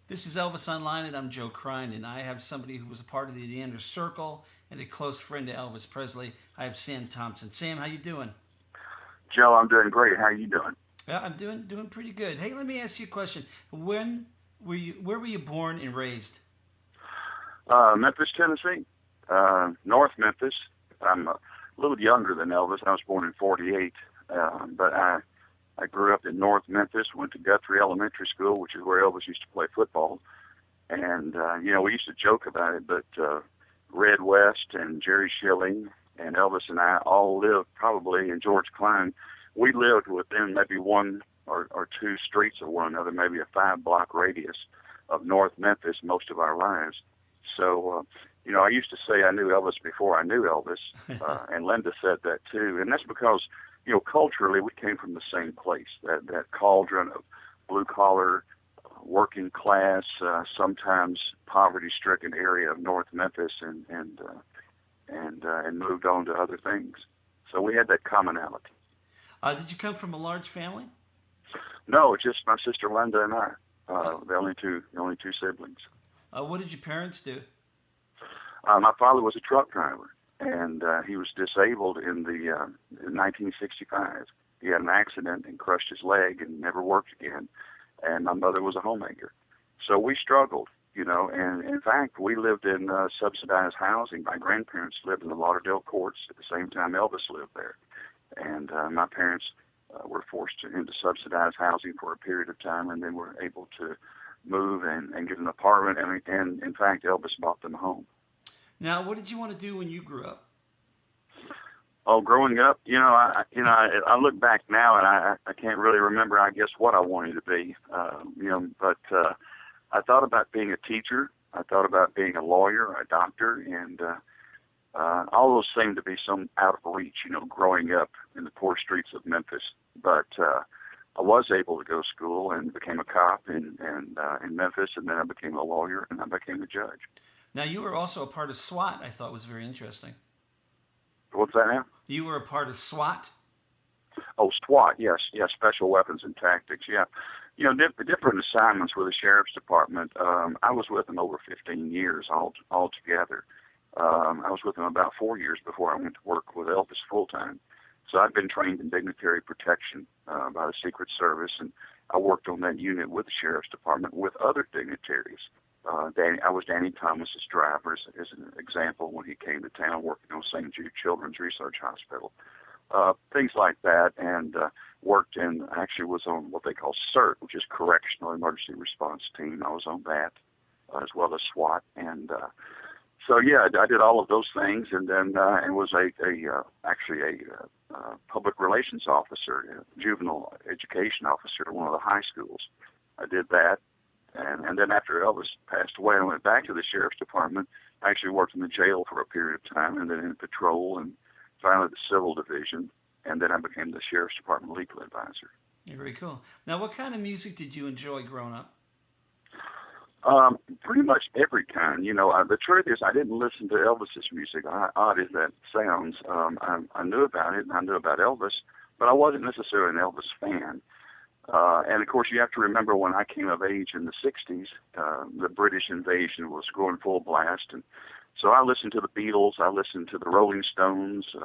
This is Elvis Online, and I'm Joe Krein, and I have somebody who was a part of the inner circle and a close friend to Elvis Presley. I have Sam Thompson. Sam, how you doing? Joe, I'm doing great. How are you doing? Yeah, I'm doing pretty good. Hey, let me ask you a question. Where were you born and raised? Memphis, Tennessee, North Memphis. I'm a little younger than Elvis. I was born in '48, but I grew up in North Memphis. Went to Guthrie Elementary School, which is where Elvis used to play football. And we used to joke about it, but Red West and Jerry Schilling and Elvis and I all lived probably in George Klein. We lived within maybe one or two streets of one another, maybe a 5 block radius of North Memphis most of our lives. So, I used to say I knew Elvis before I knew Elvis, and Linda said that too. And that's because, culturally we came from the same place, that cauldron of blue collar, working class, sometimes poverty-stricken area of North Memphis, and moved on to other things. So we had that commonality. Did you come from a large family? No, just my sister Linda and I, Uh, the only two siblings. what did your parents do? My father was a truck driver, and he was disabled in 1965. He had an accident and crushed his leg and never worked again. And my mother was a homemaker. So we struggled, and in fact, we lived in subsidized housing. My grandparents lived in the Lauderdale courts at the same time Elvis lived there. And my parents were forced into subsidized housing for a period of time, and then were able to move and get an apartment. And in fact, Elvis bought them a home. Now, what did you want to do when you grew up? Oh, growing up, I look back now and I can't really remember, I guess, what I wanted to be. But I thought about being a teacher. I thought about being a lawyer, a doctor, and all those seemed to be some out of reach, growing up in the poor streets of Memphis. But I was able to go to school and became a cop in Memphis, and then I became a lawyer and I became a judge. Now, you were also a part of SWAT. I thought was very interesting. What's that now? You were a part of SWAT. Oh, SWAT, yes, Special Weapons and Tactics, yeah. Different assignments with the Sheriff's Department. I was with them over 15 years altogether. I was with them about 4 years before I went to work with Elvis full time. So I've been trained in dignitary protection by the Secret Service, and I worked on that unit with the Sheriff's Department with other dignitaries. I was Danny Thomas's driver, as an example, when he came to town working on St. Jude Children's Research Hospital. Things like that, and actually was on what they call CERT, which is Correctional Emergency Response Team. I was on that, as well as SWAT. And so, yeah, I did all of those things, and then and was actually a public relations officer, a juvenile education officer at one of the high schools. I did that. And then after Elvis passed away, I went back to the Sheriff's Department. I actually worked in the jail for a period of time, and then in patrol, and finally the Civil Division. And then I became the Sheriff's Department legal advisor. Yeah, very cool. Now, what kind of music did you enjoy growing up? Pretty much every kind. The truth is I didn't listen to Elvis's music, odd as that sounds. I knew about it, and I knew about Elvis, but I wasn't necessarily an Elvis fan. And of course, you have to remember when I came of age in the '60s, the British invasion was going full blast, and so I listened to the Beatles, I listened to the Rolling Stones,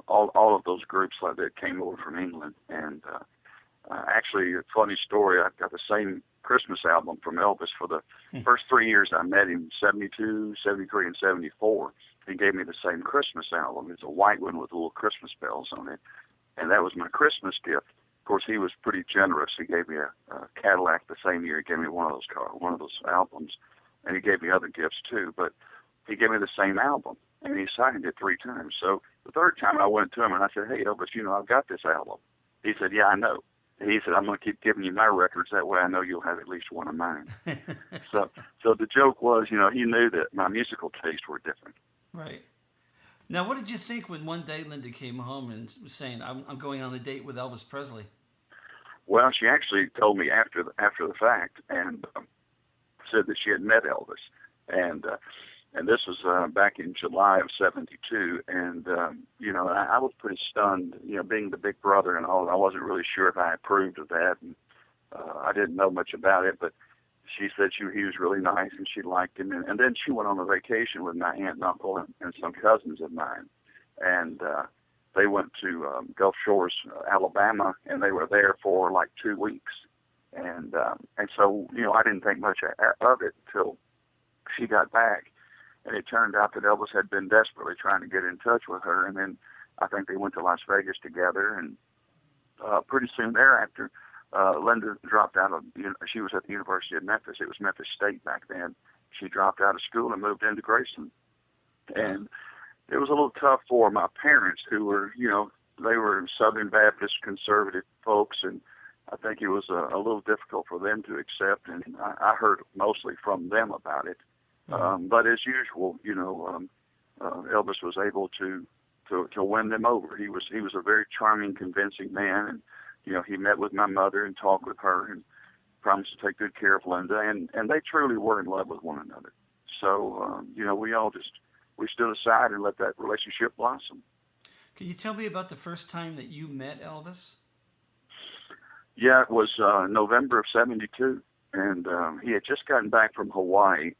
all of those groups like that came over from England. And actually, a funny story, I got the same Christmas album from Elvis for the first 3 years I met him, '72, '73, and '74. He gave me the same Christmas album. It's a white one with little Christmas bells on it, and that was my Christmas gift. Of course, he was pretty generous. He gave me a Cadillac the same year. He gave me one of those albums, and he gave me other gifts too. But he gave me the same album, and he signed it 3 times. So the third time I went to him and I said, "Hey, Elvis, I've got this album." He said, "Yeah, I know." And he said, "I'm going to keep giving you my records. That way I know you'll have at least one of mine." So the joke was, he knew that my musical tastes were different. Right. Now, what did you think when one day Linda came home and was saying, I'm going on a date with Elvis Presley? Well, she actually told me after the fact, and said that she had met Elvis, and this was back in July of '72, and I was pretty stunned, being the big brother and all. I wasn't really sure if I approved of that, and I didn't know much about it, but she said he was really nice and she liked him. And then she went on a vacation with my aunt and uncle and some cousins of mine. And they went to Gulf Shores, Alabama, and they were there for like 2 weeks. And so, I didn't think much of it until she got back. And it turned out that Elvis had been desperately trying to get in touch with her. And then I think they went to Las Vegas together. And pretty soon thereafter, Linda dropped out of, she was at the University of Memphis. It was Memphis State back then. She dropped out of school and moved into Graceland. And it was a little tough for my parents who were, they were Southern Baptist conservative folks. And I think it was a little difficult for them to accept. And I heard mostly from them about it. But as usual, Elvis was able to win them over. He was a very charming, convincing man, and he met with my mother and talked with her and promised to take good care of Linda, and they truly were in love with one another. So we stood aside and let that relationship blossom. Can you tell me about the first time that you met Elvis? Yeah, it was November of '72, and he had just gotten back from Hawaii.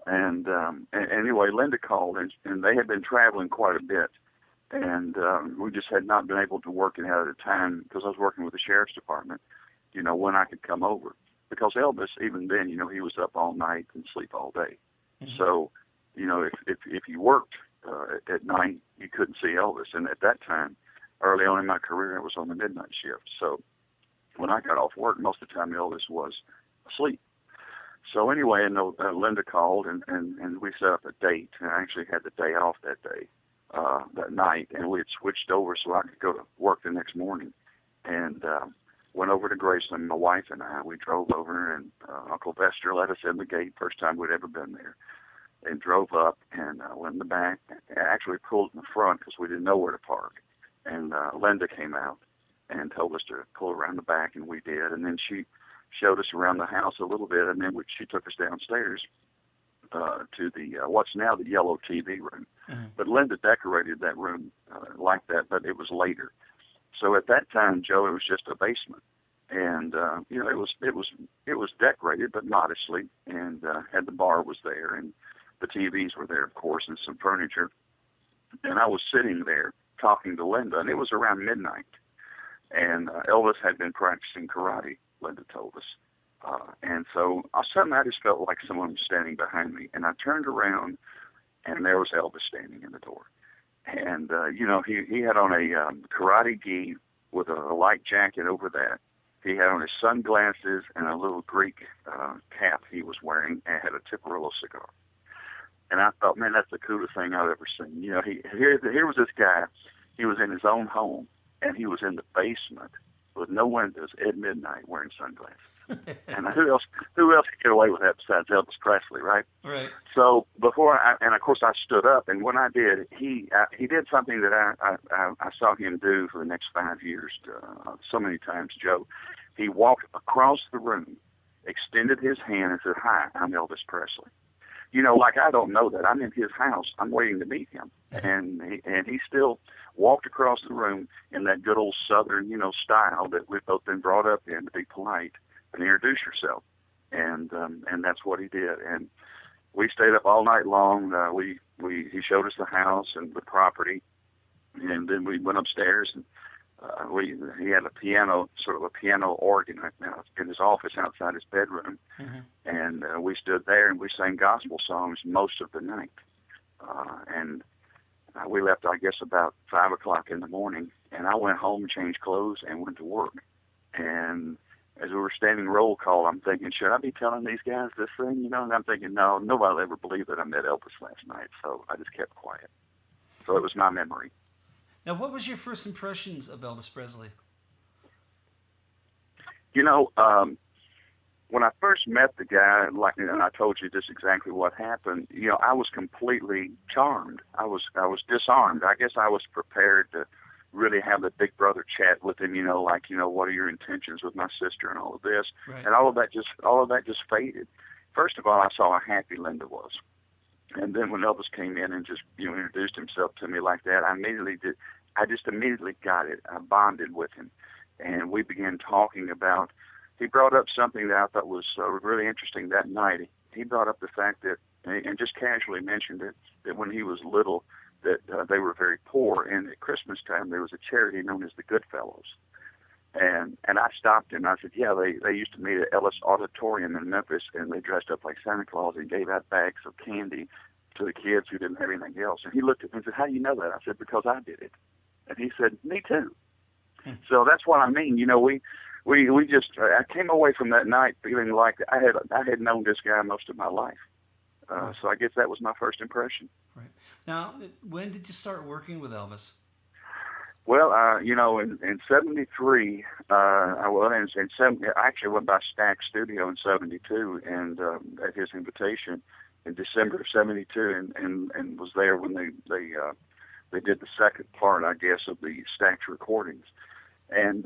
And anyway, Linda called, and they had been traveling quite a bit. And we just had not been able to work it out at the time because I was working with the sheriff's department, when I could come over. Because Elvis, even then, he was up all night and sleep all day. Mm-hmm. So, if you worked at night, you couldn't see Elvis. And at that time, early on in my career, I was on the midnight shift. So when I got off work, most of the time Elvis was asleep. So anyway, Linda called, and we set up a date. And I actually had the day off that day, that night, and we had switched over so I could go to work the next morning. And went over to Graceland, my wife and I. We drove over, and Uncle Vester let us in the gate, first time we'd ever been there, and drove up, and went in the back. Actually pulled in the front because we didn't know where to park. And Linda came out and told us to pull around the back, and we did. And then she showed us around the house a little bit, and then she took us downstairs to the what's now the yellow TV room. Mm-hmm. But Linda decorated that room like that, but it was later. So at that time, Joe, it was just a basement, and it was decorated, but modestly, and had the bar was there, and the TVs were there, of course, and some furniture. And I was sitting there talking to Linda, and it was around midnight, and Elvis had been practicing karate, Linda told us. And so suddenly I just felt like someone was standing behind me, and I turned around, and there was Elvis standing in the door. And, he had on a karate gi with a light jacket over that. He had on his sunglasses and a little Greek cap he was wearing, and had a Tiparillo cigar. And I thought, man, that's the coolest thing I've ever seen. Here was this guy. He was in his own home, and he was in the basement with no windows at midnight wearing sunglasses. And who else could get away with that besides Elvis Presley, right? Right. So and of course I stood up, and when I did, he did something that I saw him do for the next 5 years, so many times, Joe. He walked across the room, extended his hand, and said, "Hi, I'm Elvis Presley." Like I don't know that. I'm in his house. I'm waiting to meet him, and he still walked across the room in that good old Southern, style that we've both been brought up in, to be polite and introduce yourself. And that's what he did. And we stayed up all night long. He showed us the house and the property, and then we went upstairs, and he had a piano, sort of a piano organ in his office outside his bedroom. Mm-hmm. And we stood there and we sang gospel songs most of the night. And we left, I guess, about 5 o'clock in the morning, and I went home and changed clothes and went to work. And as we were standing roll call, I'm thinking, should I be telling these guys this thing? And I'm thinking, no, nobody will ever believe that I met Elvis last night. So I just kept quiet. So it was my memory. Now, what was your first impressions of Elvis Presley? When I first met the guy, and I told you just exactly what happened, I was completely charmed. I was disarmed. I guess I was prepared to really have the big brother chat with him, what are your intentions with my sister and all of this. Right. And all of that just faded. First of all, I saw how happy Linda was. And then when Elvis came in and just, introduced himself to me like that, I just immediately got it. I bonded with him. And we began talking about, he brought up something that I thought was really interesting that night. He brought up the fact that, and just casually mentioned it, that when he was little, that they were very poor, and at Christmas time there was a charity known as the Goodfellows. And I stopped him. I said, yeah, they used to meet at Ellis Auditorium in Memphis, and they dressed up like Santa Claus and gave out bags of candy to the kids who didn't have anything else. And he looked at me and said, how do you know that? I said, because I did it. And he said, me too. So that's what I mean. You know, we just, I came away from that night feeling like I had known this guy most of my life. So I guess that was my first impression. Right. Now, when did you start working with Elvis? Well, you know, in 73, I actually went by Stack Studio in 72, and at his invitation in December of 72, and was there when they did the second part, I guess, of the Stack's recordings, and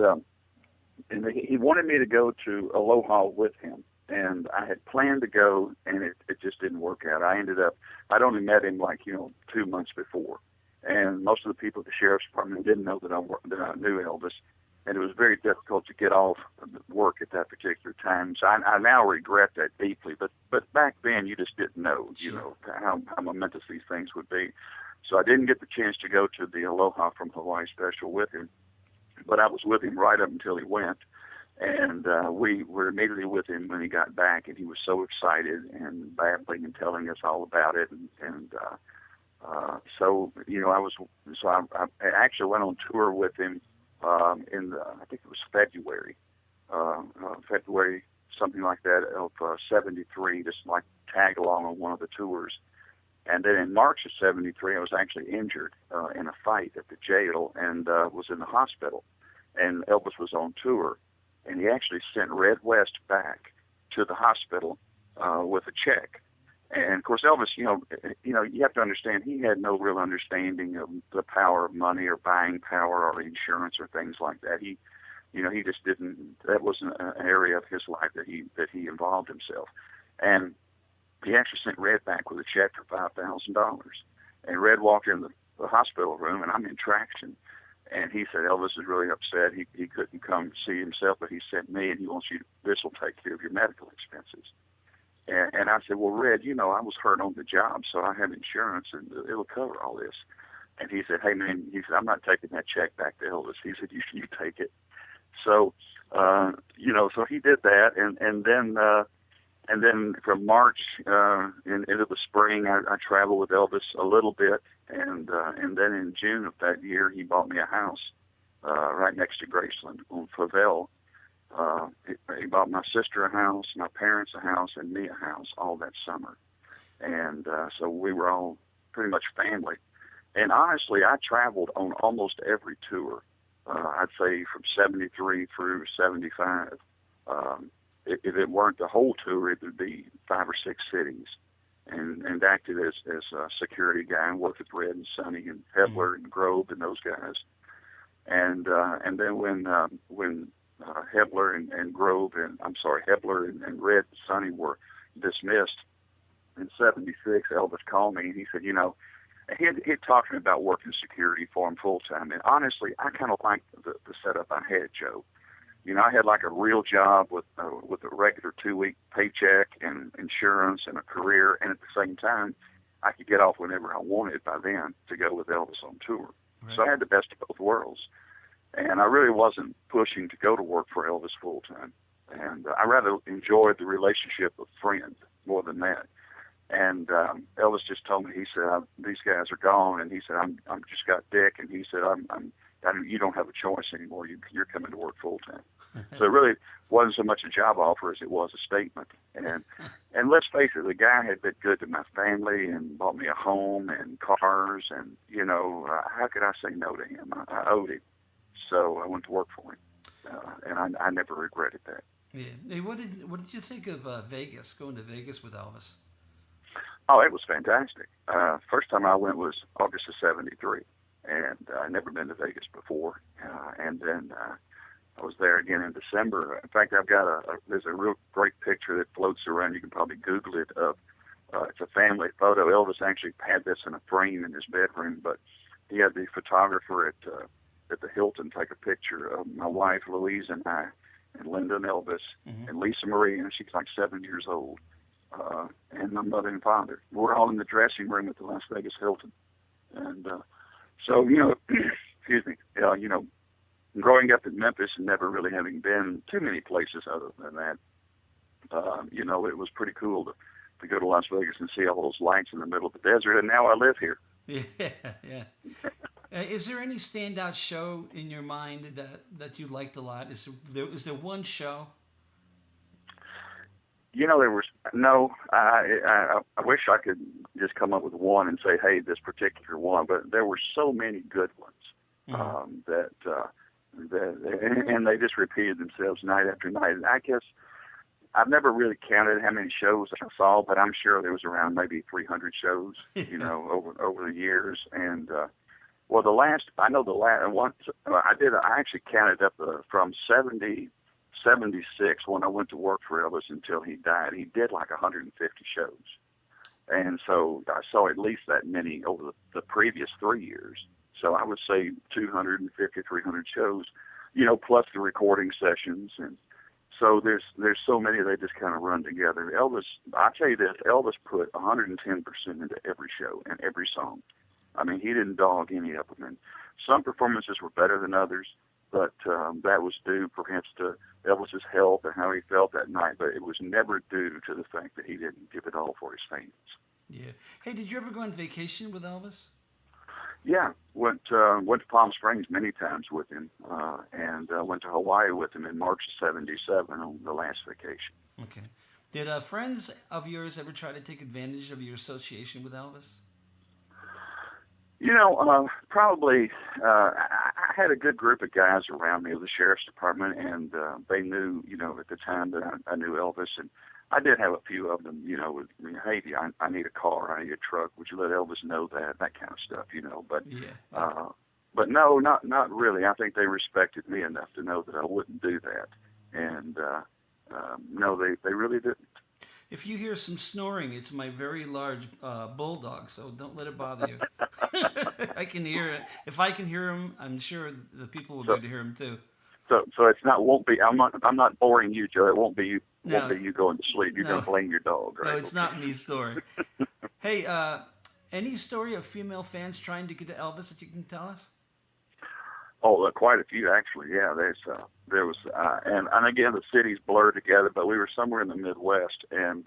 he wanted me to go to Aloha with him, and I had planned to go, and it just didn't work out. I'd only met him 2 months before. And most of the people at the sheriff's department didn't know that I knew Elvis, and it was very difficult to get off work at that particular time. So I now regret that deeply. But back then, you just didn't know, you know, how momentous these things would be. So I didn't get the chance to go to the Aloha from Hawaii special with him, but I was with him right up until he went. And we were immediately with him when he got back, and he was so excited and babbling and telling us all about it, so you know, I actually went on tour with him I think it was February something like that of 73, just like tag along on one of the tours. And then in March of 73, I was actually injured in a fight at the jail and was in the hospital. And Elvis was on tour, and he actually sent Red West back to the hospital with a check. And of course, Elvis, you know, you have to understand, he had no real understanding of the power of money or buying power or insurance or things like that. He just didn't. That wasn't an area of his life that he involved himself. And he actually sent Red back with a check for $5,000. And Red walked in the hospital room, and I'm in traction. And he said, Elvis is really upset. He couldn't come see himself, but he sent me, and he wants you. This will take care of your medical expenses. And I said, well, Red, you know, I was hurt on the job, so I have insurance, and it'll cover all this. And he said, hey, man, I'm not taking that check back to Elvis. He said, you take it. So, so he did that. And then from March into the spring, I traveled with Elvis a little bit. And then in June of that year, he bought me a house right next to Graceland on Favel. He bought my sister a house, my parents a house, and me a house all that summer. And so we were all pretty much family. And honestly, I traveled on almost every tour. I'd say from 73 through 75. If it weren't the whole tour, it would be 5 or 6 cities. And acted as a security guy and worked with Red and Sonny and Hebler and Grove and those guys. And then when Hebler and Grove Hebler and Red and Sonny were dismissed in 76, Elvis called me and he said, you know, he'd talked to me about working security for him full time. And honestly, I kind of liked the setup I had, Joe. You know, I had like a real job with a regular 2-week paycheck and insurance and a career, and at the same time, I could get off whenever I wanted by then to go with Elvis on tour. Right. So I had the best of both worlds. And I really wasn't pushing to go to work for Elvis full time. And I rather enjoyed the relationship of friend more than that. And Elvis just told me, he said, these guys are gone. And he said, I'm just got Dick. And he said, you don't have a choice anymore. You're coming to work full time. So it really wasn't so much a job offer as it was a statement. And let's face it, the guy had been good to my family and bought me a home and cars. And, you know, how could I say no to him? I owed him. So I went to work for him. And I never regretted that. Yeah. Hey, what did you think of Vegas, going to Vegas with Elvis? Oh, it was fantastic. First time I went was August of 73. And I'd never been to Vegas before. And then I was there again in December. In fact, I've got there's a real great picture that floats around. You can probably Google it. It's a family photo. Elvis actually had this in a frame in his bedroom, but he had the photographer at the Hilton take a picture of my wife, Louise, and I and Linda and Elvis, and Lisa Marie, and she's like 7 years old, and my mother and father. We're all in the dressing room at the Las Vegas Hilton. And so, excuse me, growing up in Memphis and never really having been too many places other than that, it was pretty cool to go to Las Vegas and see all those lights in the middle of the desert, and now I live here. Yeah, yeah. Is there any standout show in your mind that you liked a lot? Is there one show? There was no. I wish I could just come up with one and say, "Hey, this particular one," but there were so many good ones that and they just repeated themselves night after night. And I guess I've never really counted how many shows I saw, but I'm sure there was around maybe 300 shows, over the years. And the last one I actually counted up from 76 when I went to work for Elvis until he died. He did like 150 shows, and so I saw at least that many over the previous 3 years. So I would say 250, 300 shows, plus the recording sessions. And so there's so many, they just kind of run together. Elvis, I tell you this, Elvis put 110% into every show and every song. I mean, he didn't dog any of them. And some performances were better than others, but that was due perhaps to Elvis's health and how he felt that night. But it was never due to the fact that he didn't give it all for his fans. Yeah. Hey, did you ever go on vacation with Elvis? Yeah, went to Palm Springs many times with him, and went to Hawaii with him in March of '77 on the last vacation. Okay. Did friends of yours ever try to take advantage of your association with Elvis? Probably. I had a good group of guys around me of the sheriff's department, and they knew, at the time that I knew Elvis, and I did have a few of them, hey, I need a car, I need a truck. Would you let Elvis know that kind of stuff, But yeah. But no, not really. I think they respected me enough to know that I wouldn't do that, and no, they really didn't. If you hear some snoring, it's my very large bulldog, so don't let it bother you. I can hear it. If I can hear him, I'm sure the people will be able to hear him too. So it's not won't be. I'm not boring you, Joe. It won't be you. No. Won't be you going to sleep. You're going to blame your dog, right? No, it's not me story. Hey, any story of female fans trying to get to Elvis that you can tell us? Oh, quite a few actually. Yeah, there was, and again the cities blur together, but we were somewhere in the Midwest, and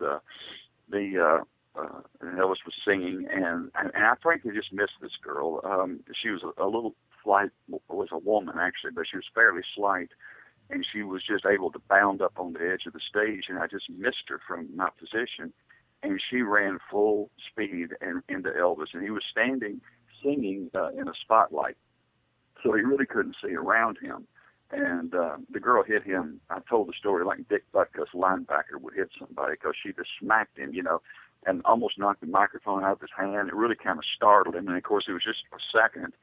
and Elvis was singing, and I frankly just missed this girl. She was a little slight, was a woman actually, but she was fairly slight, and she was just able to bound up on the edge of the stage, and I just missed her from my position, and she ran full speed and into Elvis, and he was standing singing in a spotlight, so he really couldn't see around him. And the girl hit him. I told the story like Dick Butkus, linebacker, would hit somebody, because she just smacked him, and almost knocked the microphone out of his hand. It really kind of startled him. And, of course, it was just a second.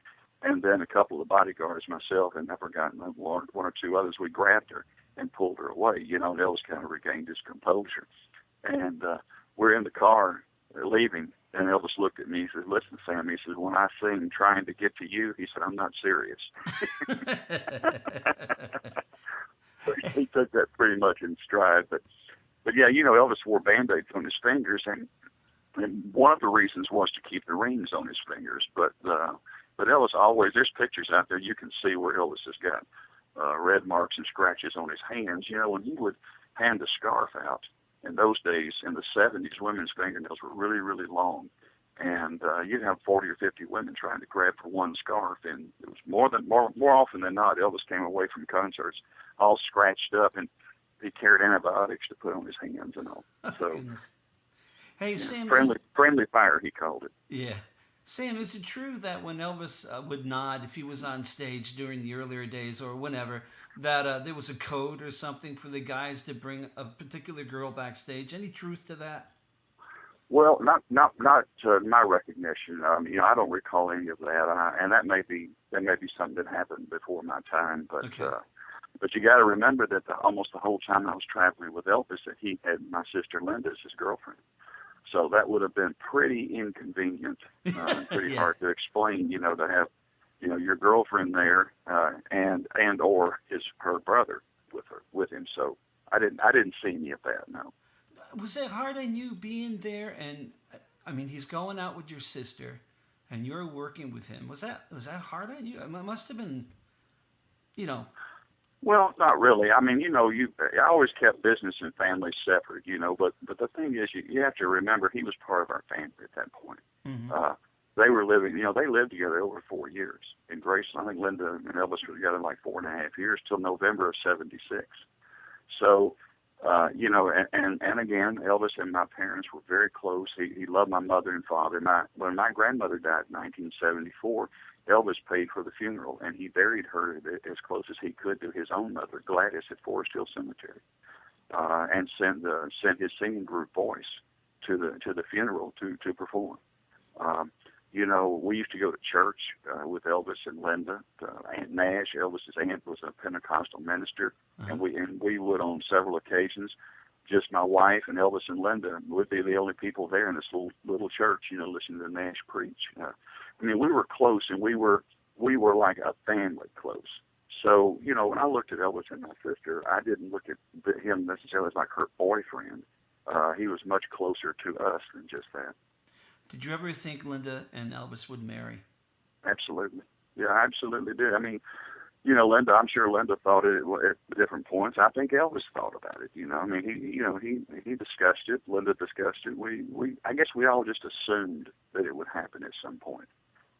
And then a couple of bodyguards, myself, and I forgot one or two others, we grabbed her and pulled her away. And Elvis kind of regained his composure. And we're in the car leaving. And Elvis looked at me. He said, "Listen, Sam," he said, "when I sing Trying to Get to You," he said, "I'm not serious." So he took that pretty much in stride. But yeah, Elvis wore Band-Aids on his fingers, and one of the reasons was to keep the rings on his fingers. But Elvis always, there's pictures out there you can see where Elvis has got red marks and scratches on his hands. When he would hand a scarf out, in those days, in the 70s, women's fingernails were really, really long. And you'd have 40 or 50 women trying to grab for one scarf. And it was more often than not, Elvis came away from concerts all scratched up, and he carried antibiotics to put on his hands and all. So, hey, Sam, friendly fire, he called it. Yeah. Sam, is it true that when Elvis would nod, if he was on stage during the earlier days or whenever, that there was a code or something for the guys to bring a particular girl backstage? Any truth to that? Well, not to my recognition. I don't recall any of that, and that may be something that happened before my time. But okay. But you got to remember that almost the whole time I was traveling with Elvis, that he had my sister Linda as his girlfriend. So that would have been pretty inconvenient, pretty hard to explain, to have, your girlfriend there, and or her brother. with him. So I didn't see any of that. No. Was it hard on you being there? And I mean, he's going out with your sister, and you're working with him. Was that hard on you? It must have been, you know. Well, not really. I mean, I always kept business and family separate, but the thing is, you have to remember he was part of our family at that point. Mm-hmm. They were living, they lived together over 4 years in Graceland. I think Linda and Elvis were together like 4.5 years till November of '76. So, and again, Elvis and my parents were very close. He loved my mother and father. When my grandmother died in 1974, Elvis paid for the funeral, and he buried her as close as he could to his own mother, Gladys, at Forest Hill Cemetery, and sent his singing group voice to the funeral to perform. We used to go to church with Elvis and Linda. Aunt Nash, Elvis's aunt, was a Pentecostal minister, and we would on several occasions. Just my wife and Elvis and Linda would be the only people there in this little church, listening to Nash preach. I mean, we were close, and we were like a family close. So, when I looked at Elvis and my sister, I didn't look at him necessarily as like her boyfriend. He was much closer to us than just that. Did you ever think Linda and Elvis would marry? Absolutely. Yeah, I absolutely did. I mean, Linda, I'm sure Linda thought it at different points. I think Elvis thought about it. I mean, he discussed it. Linda discussed it. I guess we all just assumed that it would happen at some point.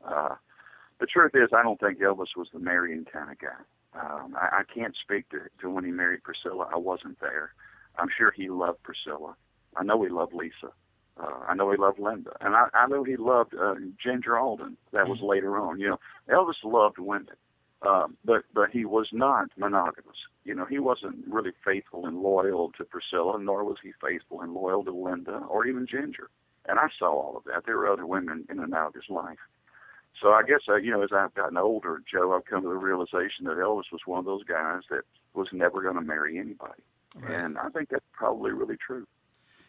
The truth is, I don't think Elvis was the marrying kind of guy. I can't speak to when he married Priscilla. I wasn't there. I'm sure he loved Priscilla. I know he loved Lisa. I know he loved Linda. And I know he loved Ginger Alden. That was later on. Elvis loved women. But he was not monogamous. He wasn't really faithful and loyal to Priscilla, nor was he faithful and loyal to Linda or even Ginger. And I saw all of that. There were other women in and out of his life. So I guess, as I've gotten older, Joe, I've come to the realization that Elvis was one of those guys that was never going to marry anybody. Right. And I think that's probably really true.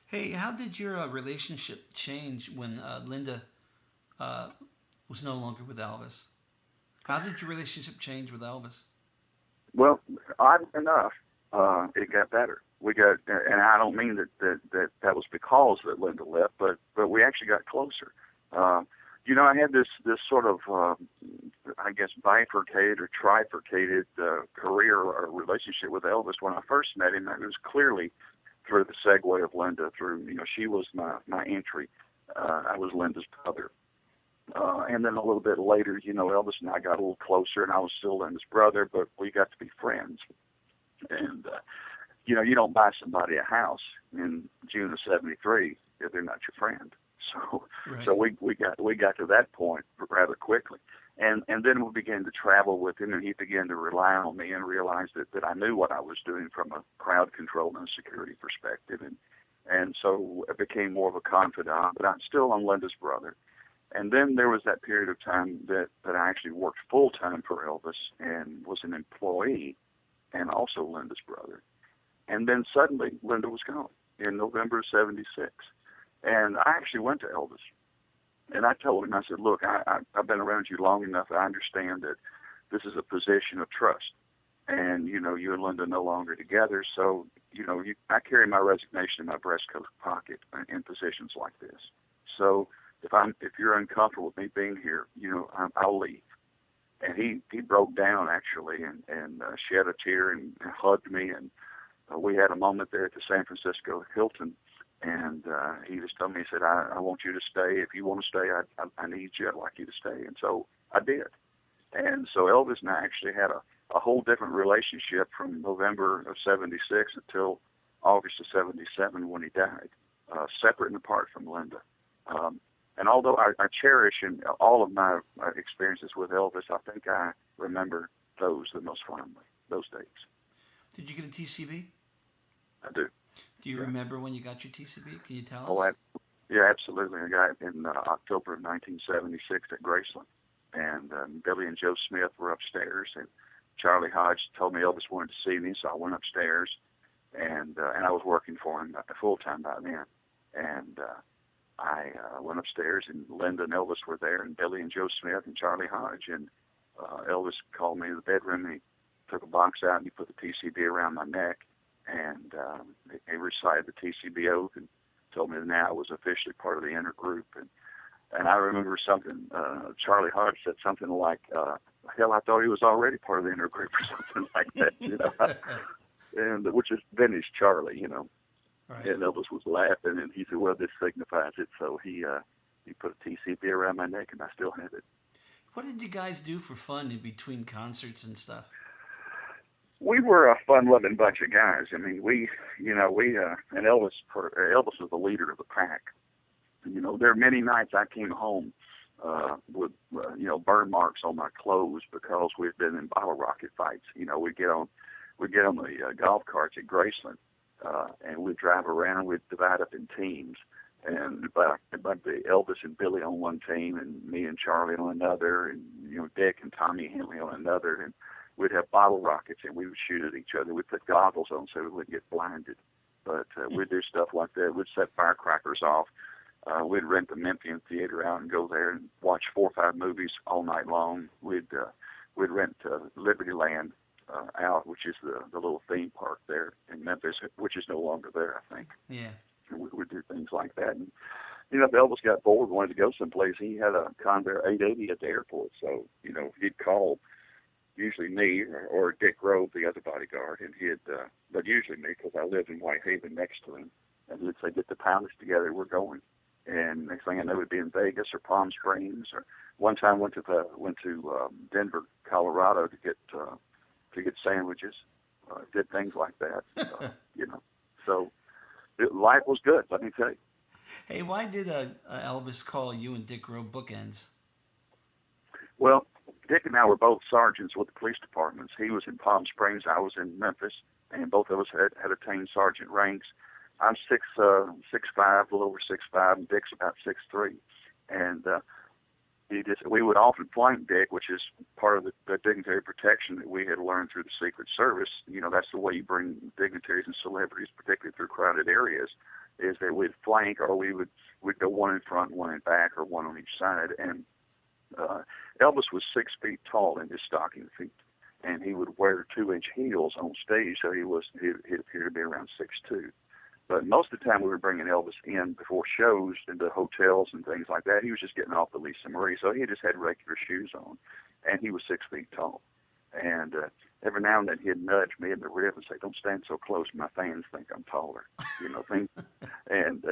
Hey, how did your relationship change when Linda was no longer with Elvis? How did your relationship change with Elvis? Well, odd enough, it got better. We got, and I don't mean that was because that Linda left, but we actually got closer. I had this sort of, I guess, bifurcated or trifurcated career or relationship with Elvis. When I first met him, it was clearly through the segue of Linda. She was my entry. I was Linda's brother. And then a little bit later, Elvis and I got a little closer, and I was still Linda's brother, but we got to be friends. And, you don't buy somebody a house in June of '73 if they're not your friend. So, right. So we got to that point rather quickly. And then we began to travel with him, and he began to rely on me and realize that I knew what I was doing from a crowd control and security perspective. And so I became more of a confidant, but I'm still Linda's brother. And then there was that period of time that I actually worked full-time for Elvis and was an employee and also Linda's brother. And then suddenly Linda was gone in November of '76. And I actually went to Elvis. And I told him, I said, look, I've been around you long enough. I understand that this is a position of trust. And, you and Linda are no longer together. So, I carry my resignation in my breast coat pocket in positions like this. So if you're uncomfortable with me being here, I'll leave. And he broke down, actually, and shed a tear and hugged me. And we had a moment there at the San Francisco Hilton. And he just told me, he said, I want you to stay. If you want to stay, I need you. I'd like you to stay. And so I did. And so Elvis and I actually had a whole different relationship from November of '76 until August of '77 when he died, separate and apart from Linda. And although I cherish all of my experiences with Elvis, I think I remember those the most fondly, those days. Did you get a TCB? I do. Do you remember when you got your TCB? Can you tell us? Yeah, absolutely. I got it in October of 1976 at Graceland. And Billy and Joe Smith were upstairs, and Charlie Hodge told me Elvis wanted to see me, so I went upstairs, and I was working for him full-time by then. And I went upstairs, and Linda and Elvis were there, and Billy and Joe Smith and Charlie Hodge. And Elvis called me to the bedroom, and he took a box out and he put the TCB around my neck, and he recited the TCB oath and told me that now I was officially part of the inner group. And I remember something, Charlie Hodge said something like, hell, I thought he was already part of the inner group or something like that, you know, and which is vintage Charlie, you know. Right. And Elvis was laughing, and he said, well, this signifies it. So he put a TCB around my neck, and I still have it. What did you guys do for fun in between concerts and stuff? We were a fun-loving bunch of guys. I mean, and Elvis was the leader of the pack. You know, there are many nights I came home with, burn marks on my clothes because we'd been in bottle rocket fights. You know, we'd get on the golf carts at Graceland, and we'd drive around. We'd divide up in teams, and it'd be Elvis and Billy on one team, and me and Charlie on another, and Dick and Tommy Henley on another, and we'd have bottle rockets, and we would shoot at each other. We'd put goggles on so we wouldn't get blinded. But we'd do stuff like that. We'd set firecrackers off. We'd rent the Memphis theater out and go there and watch 4 or 5 movies all night long. We'd rent Liberty Land out, which is the little theme park there in Memphis, which is no longer there, I think. Yeah. We'd do things like that. And, if Elvis got bored, wanted to go someplace, he had a Convair 880 at the airport. So, he'd call usually me or Dick Grove, the other bodyguard, and but usually me because I lived in Whitehaven next to him. And he'd say, get the pilots together, we're going. And next thing I know, we'd be in Vegas or Palm Springs. Or one time went to Denver, Colorado to get sandwiches. Did things like that. So life was good. Let me tell you. Hey, why did Elvis call you and Dick Grove bookends? Well, Dick and I were both sergeants with the police departments. He was in Palm Springs, I was in Memphis, and both of us had attained sergeant ranks. I'm 6'5", a little over 6'5", and Dick's about 6'3", and we would often flank Dick, which is part of the dignitary protection that we had learned through the Secret Service. That's the way you bring dignitaries and celebrities, particularly through crowded areas, is that we'd flank, or we'd go one in front, one in back, or one on each side. And Elvis was 6 feet tall in his stocking feet, and he would wear 2-inch heels on stage, so he'd appear to be around 6'2". But most of the time we were bringing Elvis in before shows into hotels and things like that. He was just getting off the Lisa Marie, so he just had regular shoes on, and he was 6 feet tall. And every now and then he'd nudge me in the rib and say, "Don't stand so close, my fans think I'm taller." Things. And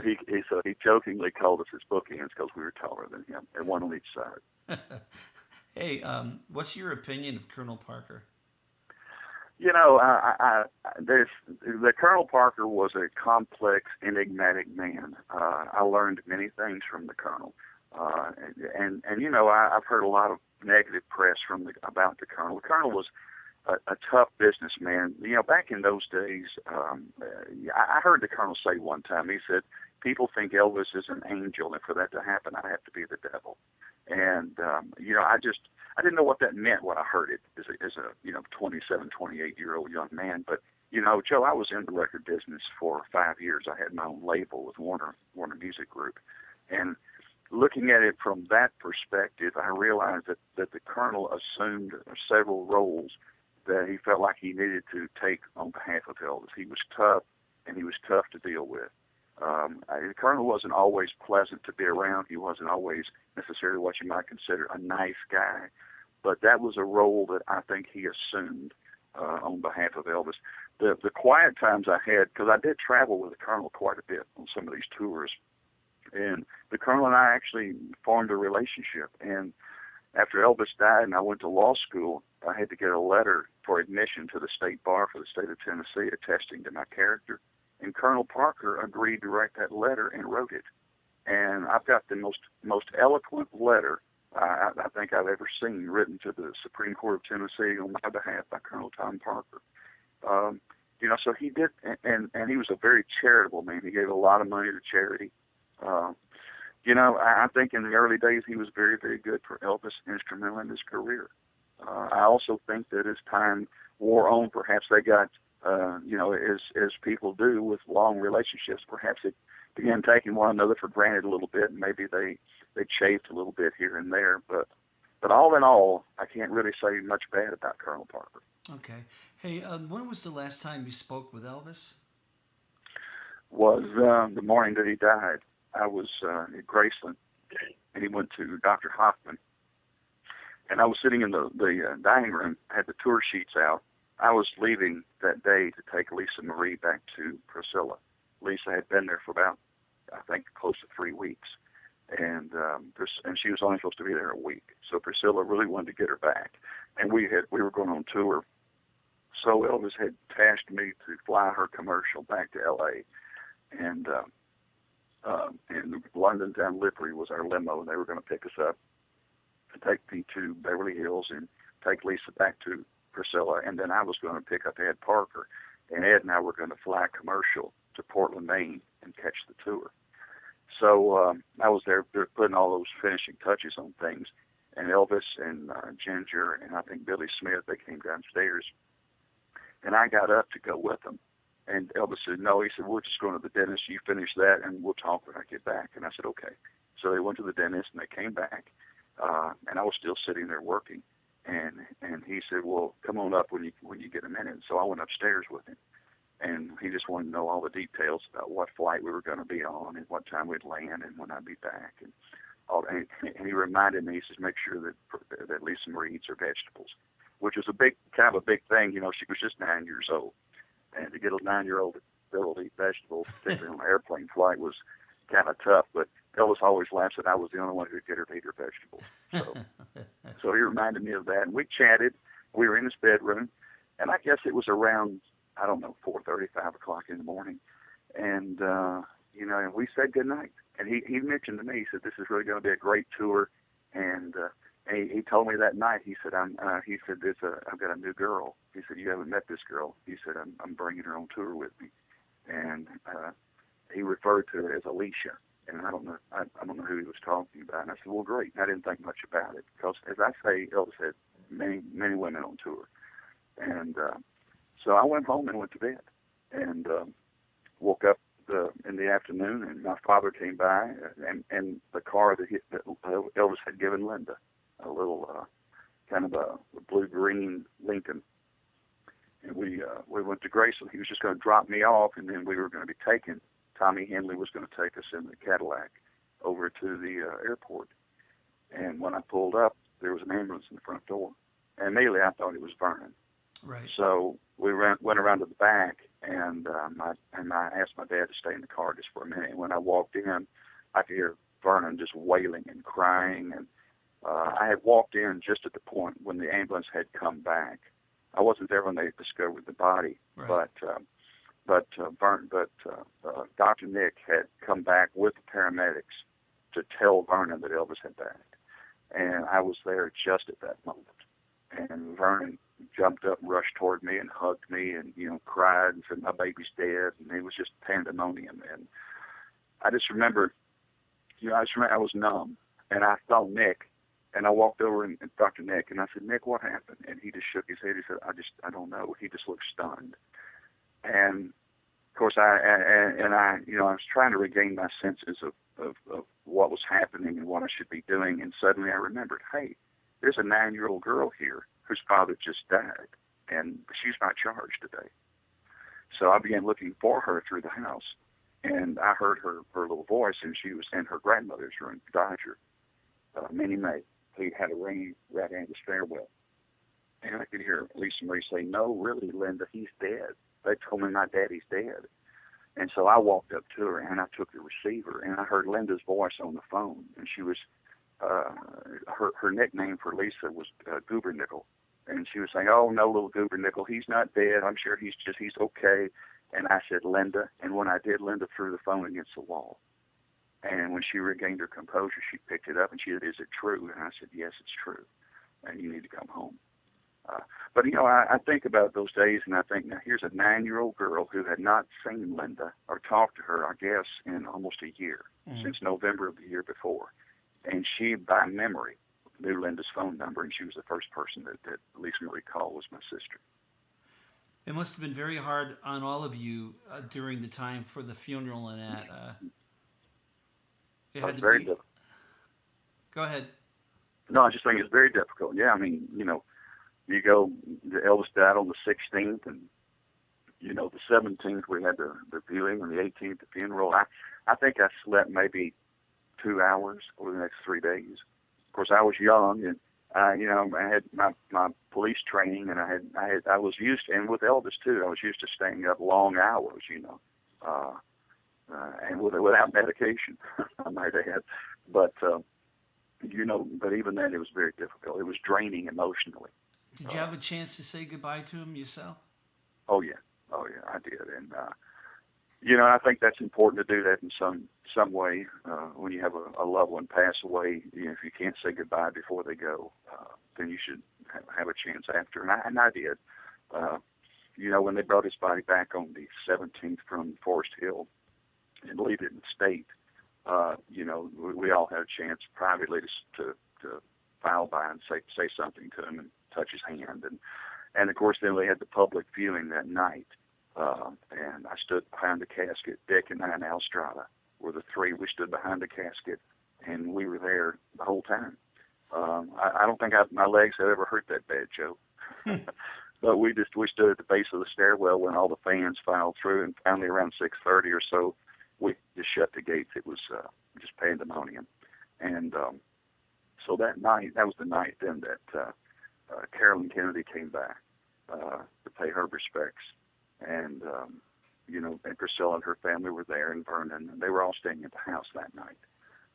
he jokingly called us his bookends because we were taller than him, and one on each side. Hey, what's your opinion of Colonel Parker? The Colonel Parker was a complex, enigmatic man. I learned many things from the Colonel, and I've heard a lot of negative press about the Colonel. The Colonel was a tough businessman. Back in those days, I heard the Colonel say one time. He said, "People think Elvis is an angel, and for that to happen, I have to be the devil." And I didn't know what that meant when I heard it as a 27, 28-year-old young man. But Joe, I was in the record business for 5 years. I had my own label with Warner Music Group, and looking at it from that perspective, I realized that the Colonel assumed several roles that he felt like he needed to take on behalf of Elvis. He was tough, and he was tough to deal with. The Colonel wasn't always pleasant to be around. He wasn't always necessarily what you might consider a nice guy. But that was a role that I think he assumed on behalf of Elvis. The quiet times I had, because I did travel with the Colonel quite a bit on some of these tours, and the Colonel and I actually formed a relationship. And after Elvis died and I went to law school, I had to get a letter for admission to the state bar for the state of Tennessee attesting to my character. And Colonel Parker agreed to write that letter and wrote it. And I've got the most eloquent letter I think I've ever seen written to the Supreme Court of Tennessee on my behalf by Colonel Tom Parker. So he did, and he was a very charitable man. He gave a lot of money to charity. I think in the early days he was very, very good for Elvis, instrumental in his career. I also think that as time wore on, perhaps they got, as people do with long relationships, perhaps it began taking one another for granted a little bit, and maybe they chafed a little bit here and there. But all in all, I can't really say much bad about Colonel Parker. Okay. Hey, when was the last time you spoke with Elvis? Was the morning that he died. I was at Graceland, and he went to Dr. Hoffman, and I was sitting in the dining room, had the tour sheets out. I was leaving that day to take Lisa Marie back to Priscilla. Lisa had been there for about, I think, close to 3 weeks, and she was only supposed to be there a week. So Priscilla really wanted to get her back, and we were going on tour. So Elvis had tasked me to fly her commercial back to L.A. and London down Lippery was our limo, and they were going to pick us up and take me to Beverly Hills and take Lisa back to Priscilla, and then I was going to pick up Ed Parker, and Ed and I were going to fly a commercial to Portland, Maine, and catch the tour. So I was there putting all those finishing touches on things, and Elvis and Ginger and I think Billy Smith, they came downstairs, and I got up to go with them. And Elvis said, no, he said, we're just going to the dentist. You finish that, and we'll talk when I get back. And I said, okay. So they went to the dentist, and they came back, and I was still sitting there working. And he said, well, come on up when you get a minute. So I went upstairs with him, and he just wanted to know all the details about what flight we were going to be on and what time we'd land and when I'd be back. And he reminded me, he says, make sure that Lisa Marie eats her vegetables, which was kind of a big thing. You know, she was just 9 years old. And to get a 9-year-old to be able to eat vegetables, particularly on an airplane flight, was kind of tough. But Elvis always laughs that I was the only one who could get her to eat her vegetables. So he reminded me of that. And we chatted. We were in his bedroom. And I guess it was around, I don't know, 4:30, 5 o'clock in the morning. And, we said goodnight. And he mentioned to me, he said, this is really going to be a great tour. And he told me that night, he said, I've got a new girl. He said, you haven't met this girl. He said, I'm bringing her on tour with me. And he referred to her as Alicia. And I don't know who he was talking about. And I said, well, great. And I didn't think much about it because, as I say, Elvis had many, many women on tour. And so I went home and went to bed and woke up in the afternoon, and my father came by and the car that Elvis had given Linda, a little kind of a blue-green Lincoln. And we went to Graceland. He was just going to drop me off, and then we were going to be taken. Tommy Henley was going to take us in the Cadillac over to the airport. And when I pulled up, there was an ambulance in the front door. And immediately I thought it was Vernon. Right. So we went around to the back, and I asked my dad to stay in the car just for a minute. And when I walked in, I could hear Vernon just wailing and crying. And I had walked in just at the point when the ambulance had come back. I wasn't there when they discovered the body, right. but Dr. Nick had come back with the paramedics to tell Vernon that Elvis had died. And I was there just at that moment. And Vernon jumped up and rushed toward me and hugged me and, cried and said, my baby's dead. And it was just pandemonium. And I just remember, I was numb. And I saw Nick, and I walked over and Dr. Nick, and I said, Nick, what happened? And he just shook his head. He said, I don't know. He just looked stunned. And of course, I was trying to regain my senses of what was happening and what I should be doing. And suddenly I remembered, hey, there's a 9-year-old girl here whose father just died, and she's not charged today. So I began looking for her through the house, and I heard her little voice, and she was in her grandmother's room, Dodger, Minnie Mae, who had a ring right in his farewell. And I could hear Lisa Marie say, no, really, Linda, he's dead. They told me my daddy's dead. And so I walked up to her, and I took the receiver, and I heard Linda's voice on the phone, and she was her nickname for Lisa was Goober Nickel. And she was saying, oh, no, little Goober Nickel, he's not dead. I'm sure he's okay. And I said, Linda. And when I did, Linda threw the phone against the wall. And when she regained her composure, she picked it up and she said, is it true? And I said, yes, it's true. And you need to come home. But I think about those days, and I think, now here's a 9-year-old girl who had not seen Linda or talked to her, I guess, in almost a year, since November of the year before. And she, by memory, knew Linda's phone number, and she was the first person that Lisa Marie called was my sister. It must have been very hard on all of you during the time for the funeral and that. It had to Very be. difficult. Go ahead. No, I was just saying it's very difficult. Yeah, I mean, you go, Elvis died on the 16th, and you know, the 17th we had the viewing, and the 18th the funeral. I think I slept maybe 2 hours over the next 3 days. Of course, I was young, and you know, I had my police training, and I was used to, and with Elvis too, I was used to staying up long hours, you know, and without medication, I might add. But you know, but even then, it was very difficult. It was draining emotionally. Did you have a chance to say goodbye to him yourself? Oh yeah, I did, and you know, I think that's important to do that in some way. When you have a loved one pass away, you know, if you can't say goodbye before they go, then you should have a chance after. And I did. You know, when they brought his body back on the 17th from Forest Hill and leave it in the state, you know, we all had a chance privately to file by and say something to him and touch his hand. And of course, then we had the public viewing that night. And I stood behind the casket. Dick and I and Al Strada were the three. We stood behind the casket, and we were there the whole time. I don't think my legs had ever hurt that bad, Joe. But we stood at the base of the stairwell when all the fans filed through, and finally around 6:30 or so, we just shut the gates. It was just pandemonium. And so that night, that was the night then that Carolyn Kennedy came back to pay her respects. And, you know, and Priscilla and her family were there in Vernon, and they were all staying at the house that night.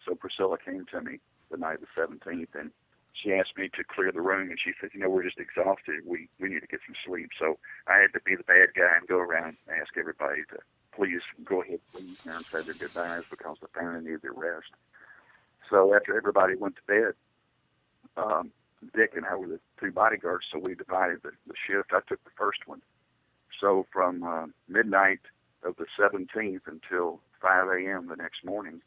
So Priscilla came to me the night of the 17th, and she asked me to clear the room, and she said, you know, we're just exhausted. We need to get some sleep. So I had to be the bad guy and go around and ask everybody to please go ahead and say their goodbyes because the family needed their rest. So after everybody went to bed, Dick and I were the two bodyguards, so we divided the shift. I took the first one. So from midnight of the 17th until 5 a.m. the next morning,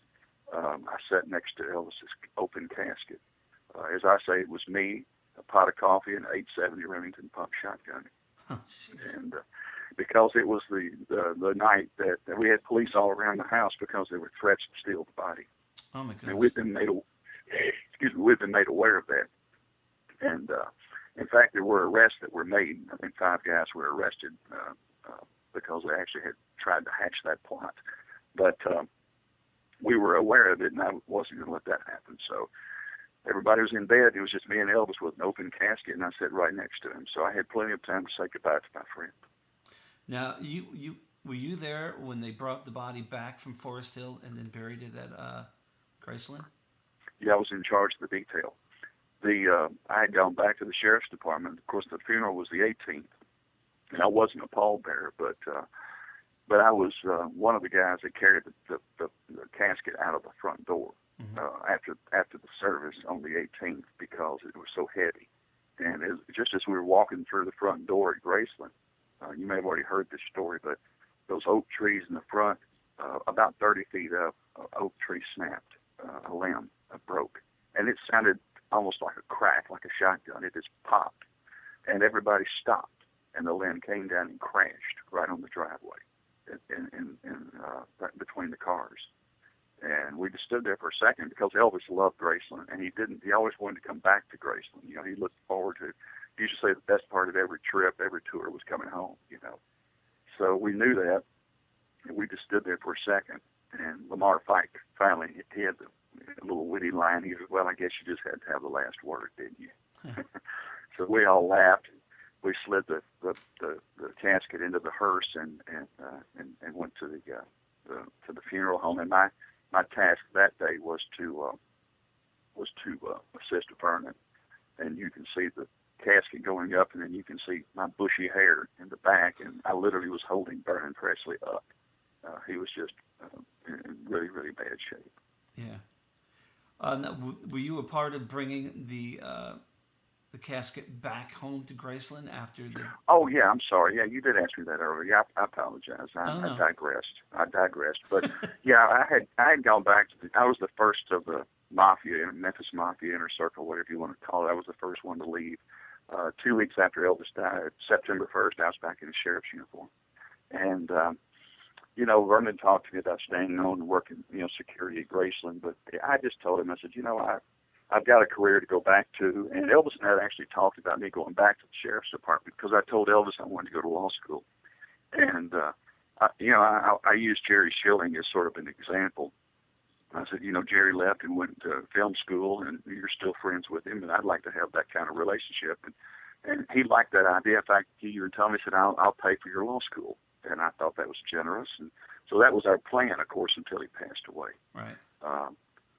I sat next to Elvis's open casket. As I say, it was me, a pot of coffee, and an 870 Remington pump shotgun. Oh, and because it was the night that we had police all around the house because there were threats to steal the body. oh my goodness. And we've been made aware of that. And in fact, there were arrests that were made. I think 5 guys were arrested because they actually had tried to hatch that plot. But we were aware of it, and I wasn't going to let that happen. So everybody was in bed. It was just me and Elvis with an open casket, and I sat right next to him. So I had plenty of time to say goodbye to my friend. Now, were you there when they brought the body back from Forest Hill and then buried it at Graceland? Yeah, I was in charge of the detail. I had gone back to the sheriff's department. Of course, the funeral was the 18th, and I wasn't a pallbearer, but I was one of the guys that carried the casket out of the front door after the service on the 18th because it was so heavy. And just as we were walking through the front door at Graceland, you may have already heard this story, but those oak trees in the front, about 30 feet up, an oak tree snapped, a limb broke, and it sounded almost like a crack, like a shotgun. It just popped, and everybody stopped, and the limb came down and crashed right on the driveway, right between the cars. And we just stood there for a second because Elvis loved Graceland, and he always wanted to come back to Graceland. You know, he looked forward to, he used to say the best part of every trip, every tour was coming home, you know. So we knew that, and we just stood there for a second. And Lamar Fike finally, he had a little witty line. He said, well, I guess you just had to have the last word, didn't you? So we all laughed. We slid the casket into the hearse and went to the funeral home. And my task that day was to assist Vernon. And you can see the casket going up, and then you can see my bushy hair in the back, and I literally was holding Vernon Presley up. He was just in really, really bad shape. Yeah. Were you a part of bringing the casket back home to Graceland after the... Oh, yeah, I'm sorry. Yeah, you did ask me that earlier. Yeah, I apologize. I digressed. But, yeah, I had gone back to I was the first of the Mafia, Memphis Mafia Inner Circle, whatever you want to call it. I was the first one to leave. 2 weeks after Elvis died, September 1st, I was back in a sheriff's uniform. And, you know, Vernon talked to me about staying on and working, you know, security at Graceland. But I just told him, I said, you know, I've got a career to go back to. And Elvis and I had actually talked about me going back to the sheriff's department because I told Elvis I wanted to go to law school. And, I used Jerry Schilling as sort of an example. I said, Jerry left and went to film school, and you're still friends with him, and I'd like to have that kind of relationship. And he liked that idea. In fact, he even told me, he said, I'll pay for your law school. And I thought that was generous. And so that was our plan, of course, until he passed away. Right.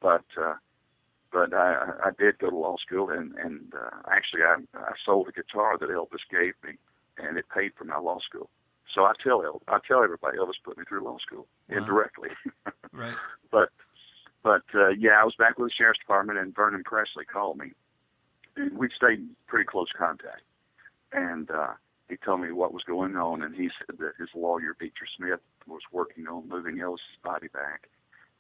But I did go to law school, and actually I sold a guitar that Elvis gave me, and it paid for my law school. So I tell everybody Elvis put me through law school indirectly. Right. But I was back with the sheriff's department, and Vernon Presley called me, and we stayed in pretty close contact. And he told me what was going on, and he said that his lawyer, Beecher Smith, was working on moving Elvis's body back,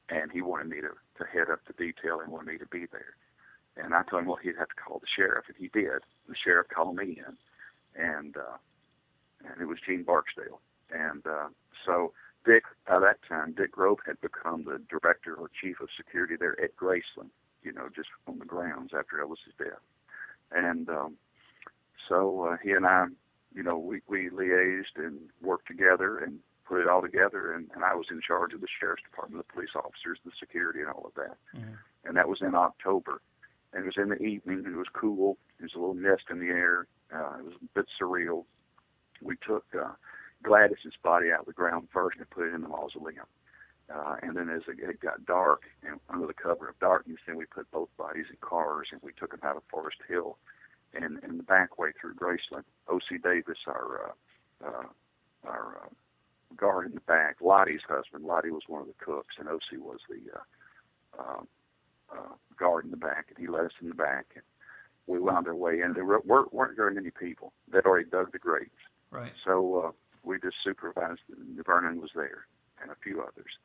and he wanted me to head up the detail and wanted me to be there. And I told him, well, he'd have to call the sheriff, and he did. The sheriff called me in, and it was Gene Barksdale. And so Dick, by that time, Dick Grove had become the director or chief of security there at Graceland, just on the grounds after Elvis's death. And so he and I, we liaised and worked together and put it all together, and I was in charge of the sheriff's department, the police officers, the security, and all of that. Mm-hmm. And that was in October. And it was in the evening, and it was cool. There was a little mist in the air. It was a bit surreal. We took Gladys's body out of the ground first and put it in the mausoleum. And then as it got dark, and under the cover of darkness, then we put both bodies in cars, and we took them out of Forest Hill and the back way through Graceland. O.C. Davis, our guard in the back, Lottie's husband. Lottie was one of the cooks, and O.C. was the guard in the back, and he led us in the back. And we wound our way in. There weren't very many people. They'd already dug the graves. Right. So we just supervised. Vernon was there, and a few others.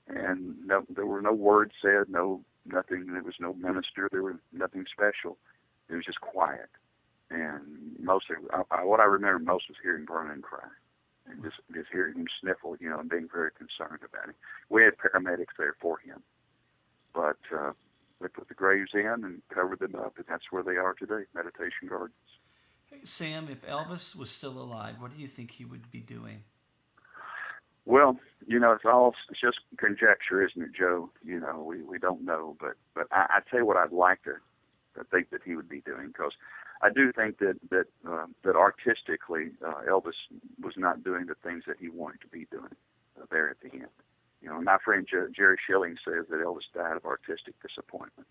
And there were no words said, nothing. There was no minister. There was nothing special. It was just quiet. And mostly, what I remember most was hearing Vernon cry. And just hearing him sniffle, and being very concerned about him. We had paramedics there for him. But they put the graves in and covered them up, and that's where they are today, Meditation Gardens. Hey, Sam, if Elvis was still alive, what do you think he would be doing? Well, it's just conjecture, isn't it, Joe? We don't know. But I tell you what I'd like to think that he would be doing, because I do think that artistically Elvis was not doing the things that he wanted to be doing there at the end. My friend Jerry Schilling says that Elvis died of artistic disappointment,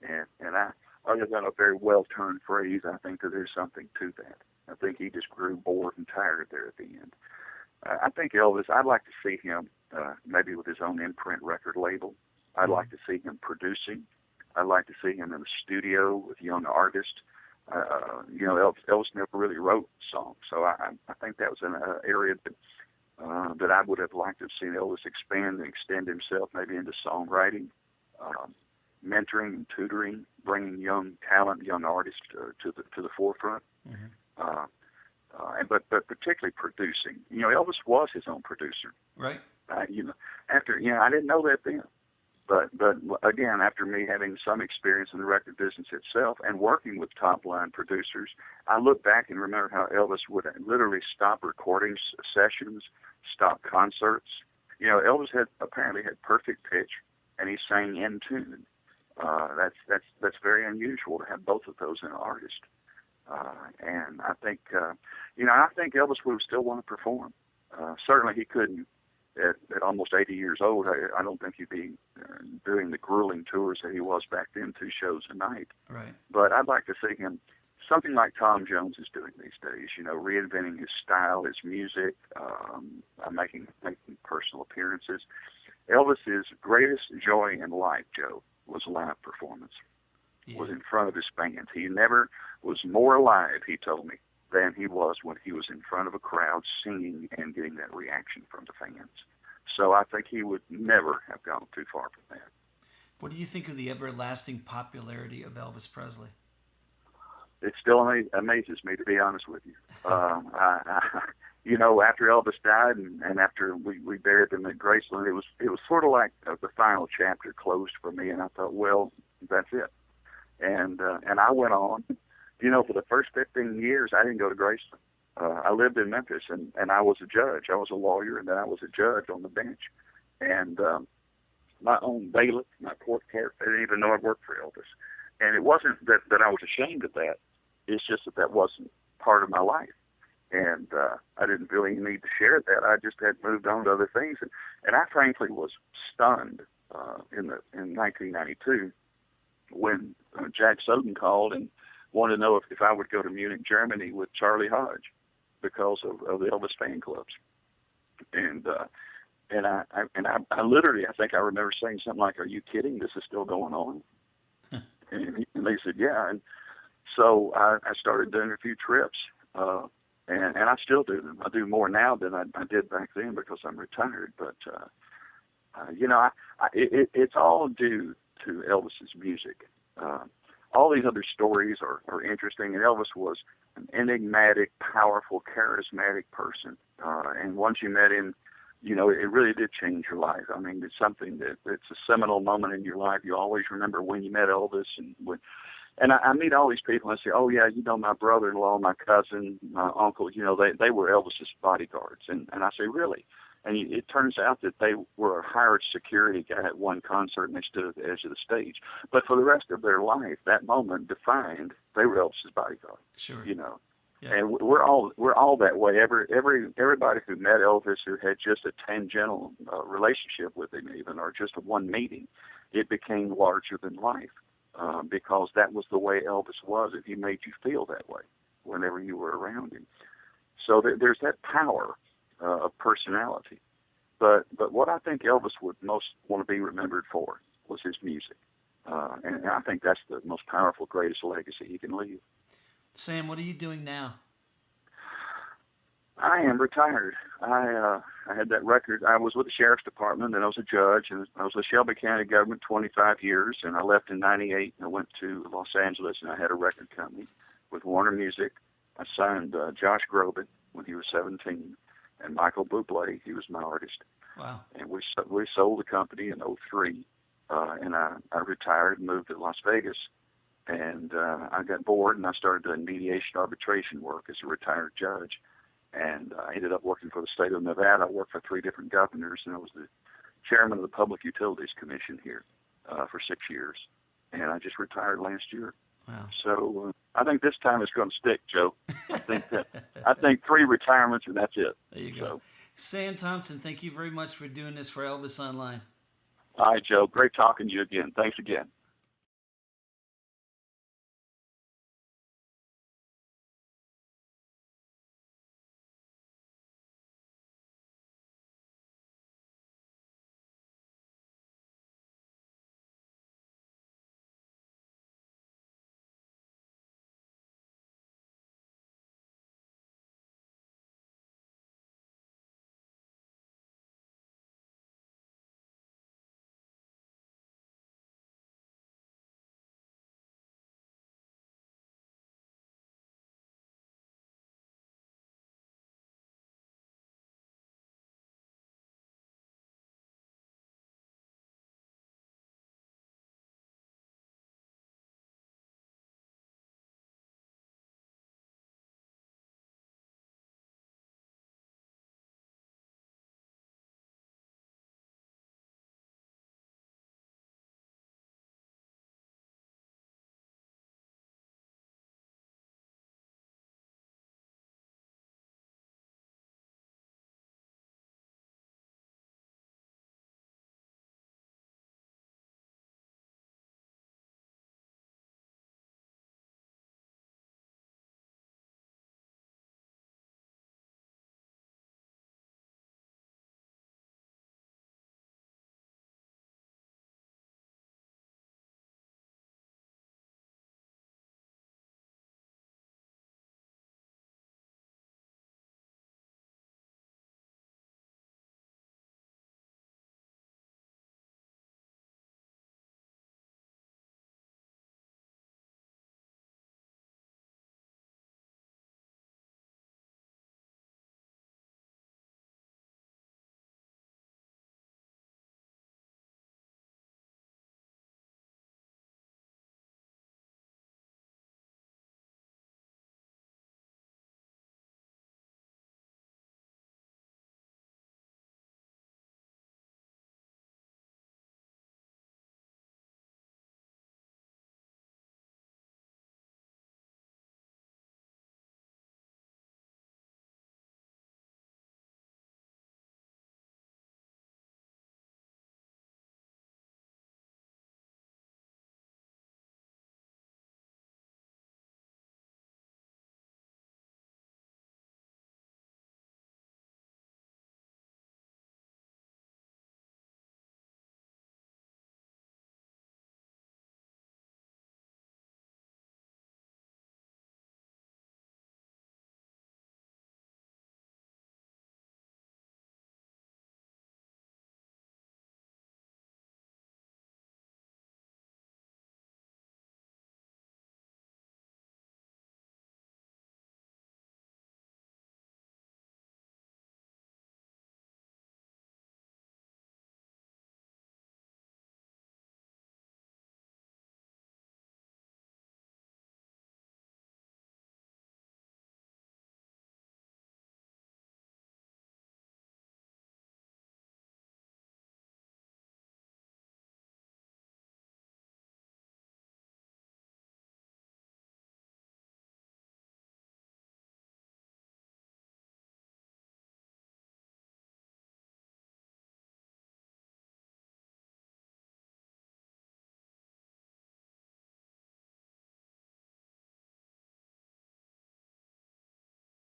and I, other than a very well-turned phrase, I think that there's something to that. I think he just grew bored and tired there at the end. I think Elvis, I'd like to see him maybe with his own imprint record label. I'd like to see him producing. I'd like to see him in the studio with young artists. Elvis never really wrote songs, so I think that was an area that I would have liked to have seen Elvis expand and extend himself maybe into songwriting, mentoring and tutoring, bringing young talent, young artists to the forefront. Mm-hmm. But particularly producing. Elvis was his own producer. Right. I didn't know that then. But again, after me having some experience in the record business itself and working with top-line producers, I look back and remember how Elvis would literally stop recording sessions, stop concerts. Elvis apparently had perfect pitch, and he sang in tune. That's very unusual to have both of those in an artist. And I think Elvis would still want to perform. Certainly he couldn't. At almost 80 years old, I don't think he'd be doing the grueling tours that he was back then, 2 shows a night. Right. But I'd like to see him, something like Tom Jones is doing these days, reinventing his style, his music, making personal appearances. Elvis's greatest joy in life, Joe, was live performance, was in front of his fans. He never was more alive, he told me, than he was when he was in front of a crowd singing and getting that reaction from the fans. So I think he would never have gone too far from that. What do you think of the everlasting popularity of Elvis Presley? It still amazes me, to be honest with you. After Elvis died and after we buried him at Graceland, it was sort of like the final chapter closed for me, and I thought, well, that's it. And I went on. For the first 15 years, I didn't go to Graceland. I lived in Memphis, and I was a judge. I was a lawyer, and then I was a judge on the bench. And my own bailiff, my court clerk, they didn't even know I worked for Elvis. And it wasn't that I was ashamed of that. It's just that wasn't part of my life. And I didn't really need to share that. I just had moved on to other things. And I frankly was stunned in 1992 when Jack Soden called and wanted to know if I would go to Munich, Germany with Charlie Hodge because of the Elvis fan clubs. And I literally, I think I remember saying something like, "Are you kidding? This is still going on?" and they said, "Yeah." And so I started doing a few trips, and I still do them. I do more now than I did back then because I'm retired. But it's all due to Elvis's music. All these other stories are interesting, and Elvis was an enigmatic, powerful, charismatic person. And once you met him, it really did change your life. I mean, it's something it's a seminal moment in your life. You always remember when you met Elvis. And I meet all these people and I say, "Oh yeah, my brother-in-law, my cousin, my uncle, they were Elvis's bodyguards." And I say, "Really?" And it turns out that they were a hired security guy at one concert, and they stood at the edge of the stage. But for the rest of their life, that moment defined they were Elvis's bodyguard. Sure. Yeah. And we're all that way. Everybody who met Elvis, who had just a tangential relationship with him, even or just one meeting, it became larger than life because that was the way Elvis was, and he made you feel that way whenever you were around him. So there's that power of personality. But what I think Elvis would most want to be remembered for was his music. And I think that's the most powerful, greatest legacy he can leave. Sam, what are you doing now? I am retired. I had that record. I was with the sheriff's department, and I was a judge, and I was with Shelby County government 25 years, and I left in 98, and I went to Los Angeles, and I had a record company with Warner Music. I signed Josh Groban when he was 17, and Michael Bublé, he was my artist. Wow. And we sold the company in 03, and I retired and moved to Las Vegas. And I got bored, and I started doing mediation arbitration work as a retired judge. And I ended up working for the state of Nevada. I worked for 3 different governors, and I was the chairman of the Public Utilities Commission here for 6 years. And I just retired last year. Wow. So I think this time it's going to stick, Joe. I think 3 retirements, and that's it. There you go. So, Sam Thompson, thank you very much for doing this for Elvis Online. all right, Joe. Great talking to you again. Thanks again.